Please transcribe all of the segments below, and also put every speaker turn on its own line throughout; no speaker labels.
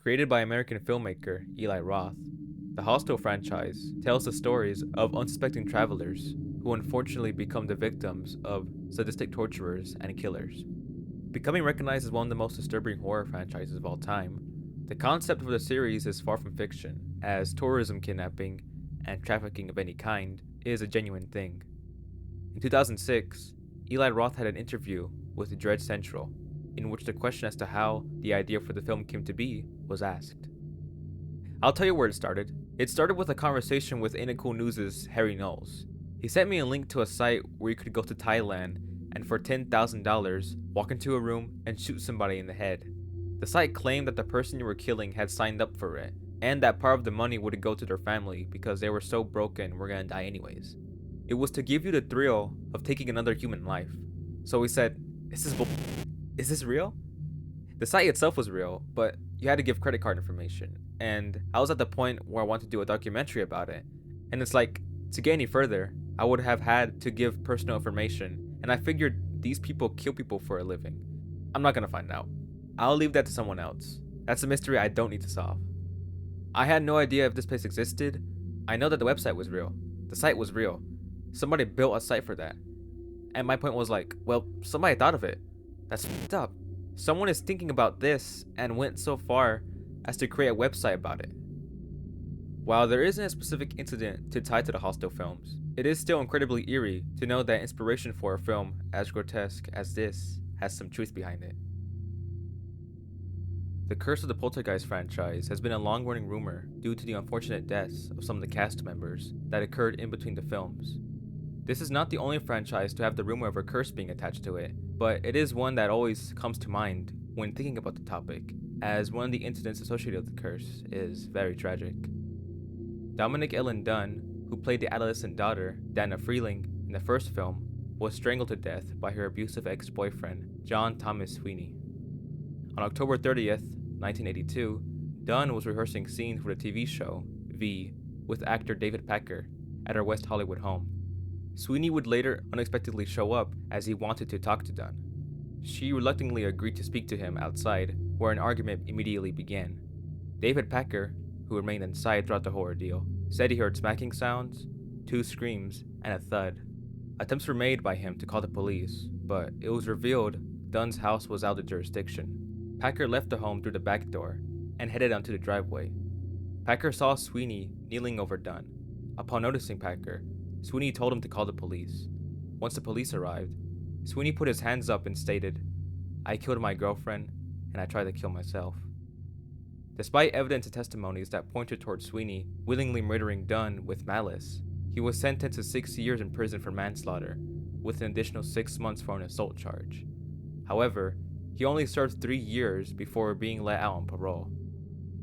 Created by American filmmaker Eli Roth, the Hostel franchise tells the stories of unsuspecting travelers who unfortunately become the victims of sadistic torturers and killers. Becoming recognized as one of the most disturbing horror franchises of all time, the concept of the series is far from fiction, as tourism kidnapping and trafficking of any kind is a genuine thing. In 2006, Eli Roth had an interview with Dread Central, in which the question as to how the idea for the film came to be was asked. I'll tell you where it started. It started with a conversation with Ain't It Cool News' Harry Knowles. He sent me a link to a site where you could go to Thailand and for $10,000 walk into a room and shoot somebody in the head. The site claimed that the person you were killing had signed up for it, and that part of the money would go to their family because they were so broken were gonna die anyways. It was to give you the thrill of taking another human life. So we said, is this real? The site itself was real, but you had to give credit card information, and I was at the point where I wanted to do a documentary about it, and it's like, to get any further, I would have had to give personal information, and I figured these people kill people for a living. I'm not gonna find out. I'll leave that to someone else. That's a mystery I don't need to solve. I had no idea if this place existed. I know that the website was real. The site was real. Somebody built a site for that. And my point was like, well, somebody thought of it. That's f***ed up. Someone is thinking about this and went so far as to create a website about it. While there isn't a specific incident to tie to the Hostel films, it is still incredibly eerie to know that inspiration for a film as grotesque as this has some truth behind it. The curse of the Poltergeist franchise has been a long-running rumor due to the unfortunate deaths of some of the cast members that occurred in between the films. This is not the only franchise to have the rumor of a curse being attached to it, but it is one that always comes to mind when thinking about the topic, as one of the incidents associated with the curse is very tragic. Dominique Dunne, who played the adolescent daughter, Dana Freeling, in the first film, was strangled to death by her abusive ex-boyfriend, John Thomas Sweeney. On October 30th, 1982, Dunne was rehearsing scenes for the TV show, V, with actor David Packer at her West Hollywood home. Sweeney would later unexpectedly show up as he wanted to talk to Dunne. She reluctantly agreed to speak to him outside, where an argument immediately began. David Packer, who remained inside throughout the whole ordeal, said he heard smacking sounds, 2 screams, and a thud. Attempts were made by him to call the police, but it was revealed Dunne's house was out of jurisdiction. Packer left the home through the back door and headed onto the driveway. Packer saw Sweeney kneeling over Dunne. Upon noticing Packer, Sweeney told him to call the police. Once the police arrived, Sweeney put his hands up and stated, "I killed my girlfriend, and I tried to kill myself." Despite evidence and testimonies that pointed towards Sweeney willingly murdering Dunne with malice, he was sentenced to 6 years in prison for manslaughter, with an additional 6 months for an assault charge. However, he only served 3 years before being let out on parole.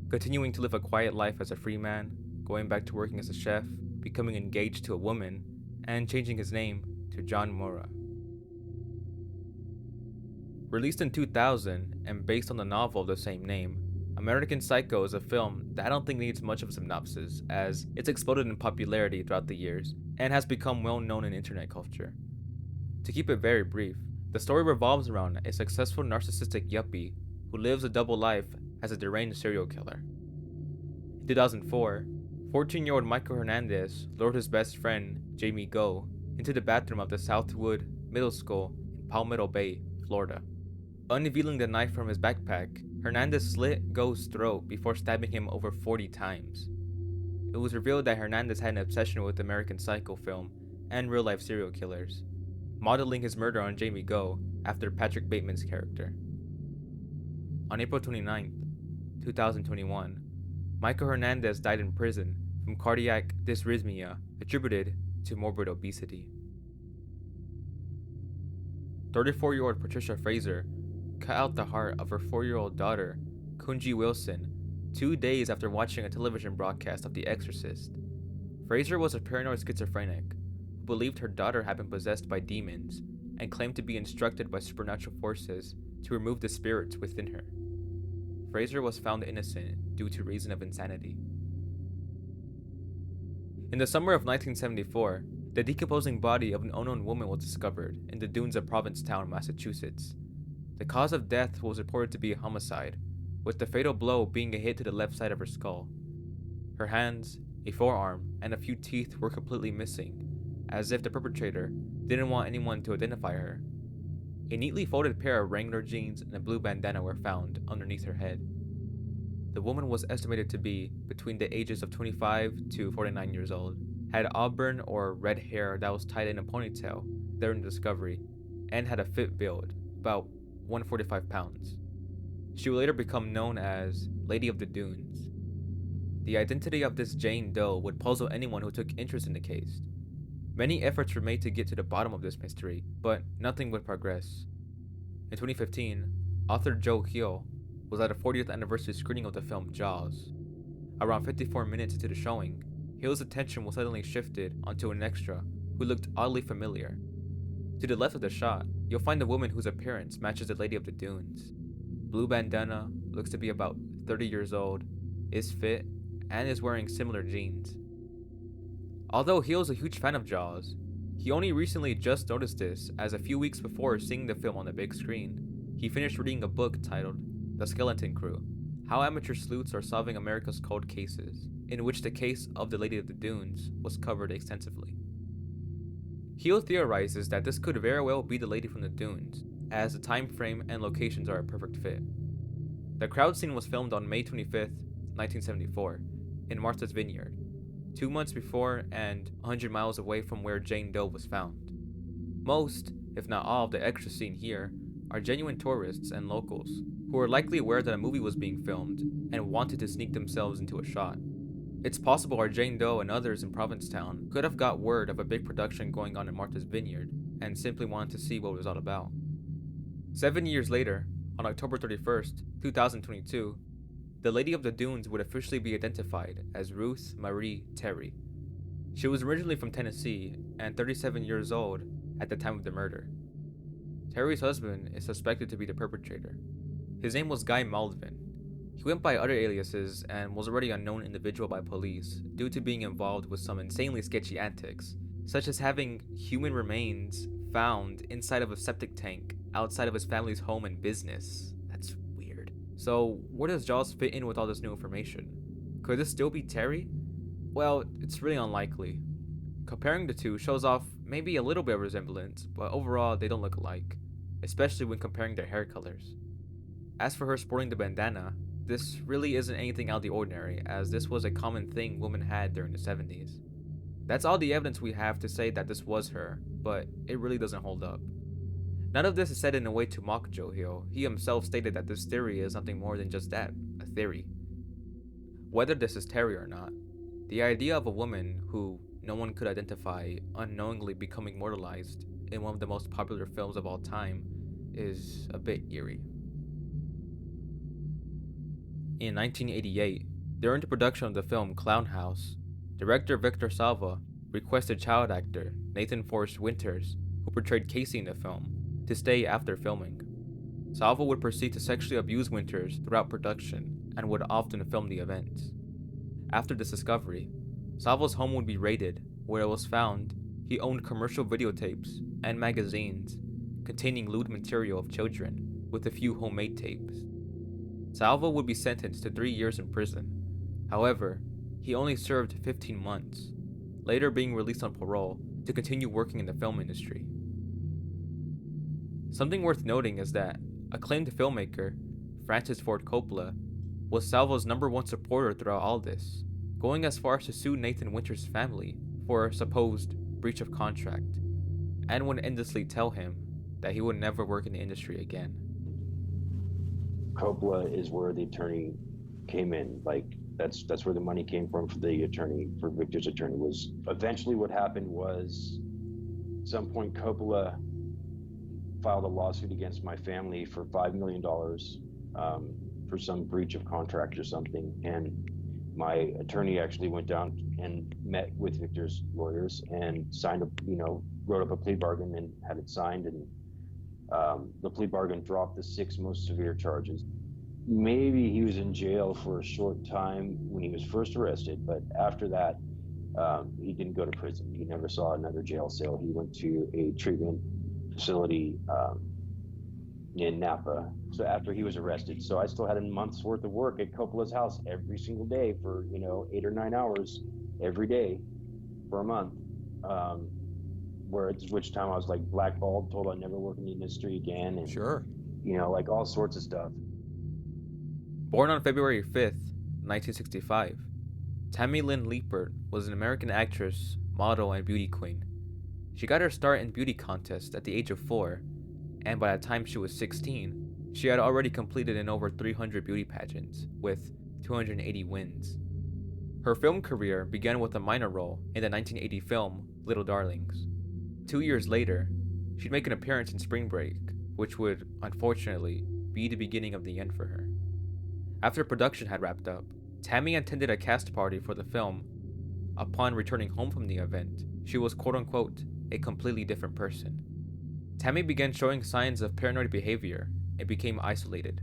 Continuing to live a quiet life as a free man, going back to working as a chef, becoming engaged to a woman, and changing his name to John Mora. Released in 2000 and based on the novel of the same name, American Psycho is a film that I don't think needs much of a synopsis, as it's exploded in popularity throughout the years and has become well known in internet culture. To keep it very brief, the story revolves around a successful narcissistic yuppie who lives a double life as a deranged serial killer. In 2004, 14-year-old Michael Hernandez lured his best friend, Jamie Go, into the bathroom of the Southwood Middle School in Palmetto Bay, Florida. Unveiling the knife from his backpack, Hernandez slit Go's throat before stabbing him over 40 times. It was revealed that Hernandez had an obsession with American Psycho film and real-life serial killers, modeling his murder on Jamie Go after Patrick Bateman's character. On April 29, 2021, Michael Hernandez died in prison from cardiac dysrhythmia attributed to morbid obesity. 34-year-old Patricia Frazier cut out the heart of her 4-year-old daughter, Kunji Wilson, 2 days after watching a television broadcast of The Exorcist. Frazier was a paranoid schizophrenic who believed her daughter had been possessed by demons and claimed to be instructed by supernatural forces to remove the spirits within her. Frazier was found innocent due to reason of insanity. In the summer of 1974, the decomposing body of an unknown woman was discovered in the dunes of Provincetown, Massachusetts. The cause of death was reported to be a homicide, with the fatal blow being a hit to the left side of her skull. Her hands, a forearm, and a few teeth were completely missing, as if the perpetrator didn't want anyone to identify her. A neatly folded pair of Wrangler jeans and a blue bandana were found underneath her head. The woman was estimated to be between the ages of 25 to 49 years old, had auburn or red hair that was tied in a ponytail during the discovery, and had a fit build, about 145 pounds. She would later become known as Lady of the Dunes. The identity of this Jane Doe would puzzle anyone who took interest in the case. Many efforts were made to get to the bottom of this mystery, but nothing would progress. In 2015, author Joe Hill was at a 40th anniversary screening of the film Jaws. Around 54 minutes into the showing, Hill's attention was suddenly shifted onto an extra who looked oddly familiar. To the left of the shot, you'll find a woman whose appearance matches the Lady of the Dunes. Blue bandana, looks to be about 30 years old, is fit, and is wearing similar jeans. Although Hill's a huge fan of Jaws, he only recently just noticed this, as a few weeks before seeing the film on the big screen, he finished reading a book titled The Skeleton Crew: How Amateur Sleuths Are Solving America's Cold Cases, in which the case of the Lady of the Dunes was covered extensively. Hill theorizes that this could very well be the Lady from the Dunes, as the time frame and locations are a perfect fit. The crowd scene was filmed on May 25th, 1974, in Martha's Vineyard, 2 months before and 100 miles away from where Jane Doe was found. Most, if not all, of the extras seen here are genuine tourists and locals who were likely aware that a movie was being filmed and wanted to sneak themselves into a shot. It's possible our Jane Doe and others in Provincetown could have got word of a big production going on in Martha's Vineyard and simply wanted to see what it was all about. 7 years later, on October 31st, 2022, the Lady of the Dunes would officially be identified as Ruth Marie Terry. She was originally from Tennessee and 37 years old at the time of the murder. Terry's husband is suspected to be the perpetrator. His name was Guy Malvin. He went by other aliases and was already a known individual by police due to being involved with some insanely sketchy antics, such as having human remains found inside of a septic tank outside of his family's home and business. That's weird. So, where does Jaws fit in with all this new information? Could this still be Terry? Well, it's really unlikely. Comparing the two shows off maybe a little bit of resemblance, but overall they don't look alike, especially when comparing their hair colors. As for her sporting the bandana, this really isn't anything out of the ordinary, as this was a common thing women had during the 70s. That's all the evidence we have to say that this was her, but it really doesn't hold up. None of this is said in a way to mock Joe Hill. He himself stated that this theory is nothing more than just that, a theory. Whether this is Terry or not, the idea of a woman who no one could identify unknowingly becoming immortalized in one of the most popular films of all time is a bit eerie. In 1988, during the production of the film Clownhouse, director Victor Salva requested child actor Nathan Forrest Winters, who portrayed Casey in the film, to stay after filming. Salva would proceed to sexually abuse Winters throughout production and would often film the events. After this discovery, Salva's home would be raided, where it was found he owned commercial videotapes and magazines containing lewd material of children, with a few homemade tapes. Salva would be sentenced to 3 years in prison. However, he only served 15 months, later being released on parole to continue working in the film industry. Something worth noting is that acclaimed filmmaker Francis Ford Coppola was Salva's #1 supporter throughout all this, going as far as to sue Nathan Winters' family for a supposed breach of contract, and would endlessly tell him that he would never work in the industry again.
Coppola is where the attorney came in. Like that's where the money came from for the attorney, for Victor's attorney. Was eventually what happened was, at some point Coppola filed a lawsuit against my family for $5 million for some breach of contract or something, and my attorney actually went down and met with Victor's lawyers and signed wrote up a plea bargain and had it signed, and the plea bargain dropped the 6 most severe charges. Maybe he was in jail for a short time when he was first arrested, but after that, he didn't go to prison. He never saw another jail cell. He went to a treatment facility in Napa. So after he was arrested, so I still had a month's worth of work at Coppola's house every single day for 8 or 9 hours every day for a month. Which time I was like blackballed, told I'd never work in the industry again, and
Sure.
like all sorts of stuff.
Born on February 5th, 1965, Tammy Lynn Leppert was an American actress, model, and beauty queen. She got her start in beauty contests at the age of 4, and by the time she was 16, she had already completed in over 300 beauty pageants, with 280 wins. Her film career began with a minor role in the 1980 film Little Darlings. 2 years later, she'd make an appearance in Spring Break, which would, unfortunately, be the beginning of the end for her. After production had wrapped up, Tammy attended a cast party for the film. Upon returning home from the event, she was quote-unquote a completely different person. Tammy began showing signs of paranoid behavior and became isolated.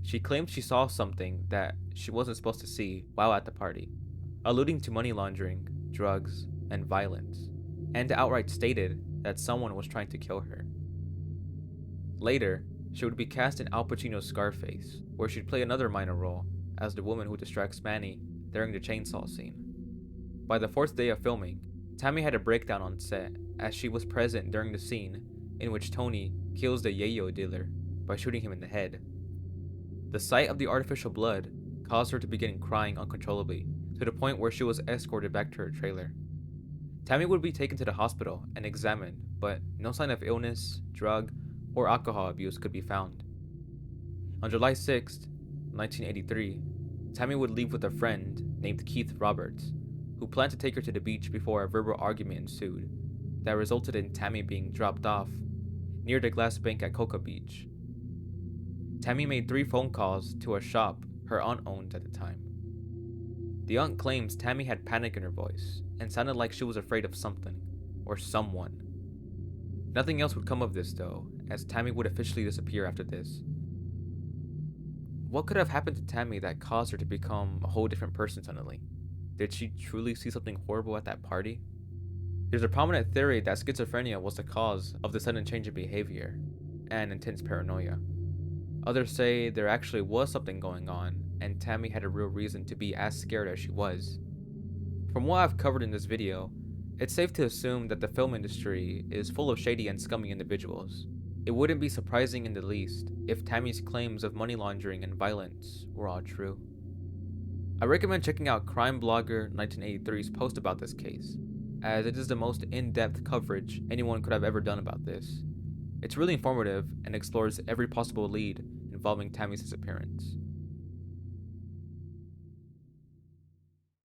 She claimed she saw something that she wasn't supposed to see while at the party, alluding to money laundering, drugs, and violence, and outright stated that someone was trying to kill her. Later, she would be cast in Al Pacino's Scarface, where she'd play another minor role as the woman who distracts Manny during the chainsaw scene. By the 4th day of filming, Tammy had a breakdown on set as she was present during the scene in which Tony kills the yayo dealer by shooting him in the head. The sight of the artificial blood caused her to begin crying uncontrollably, to the point where she was escorted back to her trailer. Tammy would be taken to the hospital and examined, but no sign of illness, drug, or alcohol abuse could be found. On July 6, 1983, Tammy would leave with a friend named Keith Roberts, who planned to take her to the beach before a verbal argument ensued that resulted in Tammy being dropped off near the glass bank at Cocoa Beach. Tammy made 3 phone calls to a shop her aunt owned at the time. The aunt claims Tammy had panic in her voice and sounded like she was afraid of something or someone. Nothing else would come of this though, as Tammy would officially disappear after this. What could have happened to Tammy that caused her to become a whole different person suddenly? Did she truly see something horrible at that party? There's a prominent theory that schizophrenia was the cause of the sudden change in behavior and intense paranoia. Others say there actually was something going on and Tammy had a real reason to be as scared as she was. From what I've covered in this video, it's safe to assume that the film industry is full of shady and scummy individuals. It wouldn't be surprising in the least if Tammy's claims of money laundering and violence were all true. I recommend checking out Crime Blogger 1983's post about this case, as it is the most in-depth coverage anyone could have ever done about this. It's really informative and explores every possible lead involving Tammy's disappearance.